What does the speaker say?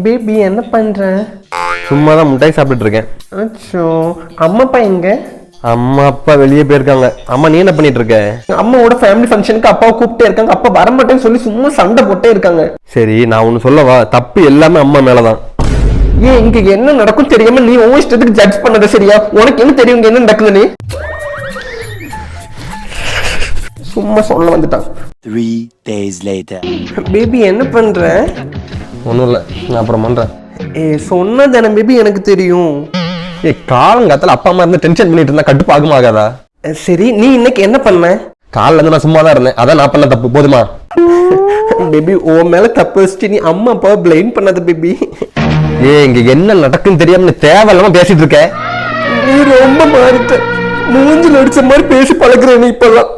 Baby என்ன பண்ற? சும்மா தான் முட்டாய் சாப்பிட்டுட்டு இருக்கேன். அச்சோ, அம்மா அப்பா எங்க? அம்மா அப்பா வெளியே போயிருக்காங்க. அம்மா நீ என்ன பண்ணிட்டு இருக்க? அம்மாவோட ஃபேமிலி ஃபங்க்ஷனுக்கு அப்பாவை கூப்பிட்டே இருக்காங்க. அப்பா வரமாட்டேன்னு சொல்லி சும்மா சண்டை போட்டே இருக்காங்க. சரி, நான் ஒன்னு சொல்லவா? தப்பு எல்லாமே அம்மா மேலதான். ஏன் இங்க என்ன நடக்கும் தெரியாம நீ உன் இஷ்டத்துக்கு ஜட்ஜ் பண்ணத சரியா? உனக்கு என்ன தெரியும் இங்க என்ன நடக்குது? நீ சும்மா சொல்ல வந்துட்டான். 3 days later. பேபி என்ன பண்ற? ஒன்றும் இல்லை, நான் அப்புறம் பண்றேன். சொன்னதானே பேபி, எனக்கு தெரியும். காலங்காலத்தில் அப்பா அம்மா இருந்து டென்ஷன் பண்ணிட்டு இருந்தா கட்டுப்பாகுமா ஆகாதா? சரி, நீ இன்னைக்கு என்ன பண்ண? காலில இருந்து நான் சும்மா தான் இருந்தேன். அதான் நான் பண்ண தப்பு. போதுமா? பேபி உன் மேல தப்பு வச்சுட்டு நீ அம்மா அப்பாவை பிளேம் பண்ணாத பேபி. இங்க என்ன நடக்குன்னு தெரியாம நீ தேவையில்லாம பேசிட்டு இருக்க. நீ ரொம்ப மாறிட்ட. மூஞ்சில் அடிச்ச மாதிரி பேசி பழகுற நீ இப்பெல்லாம்.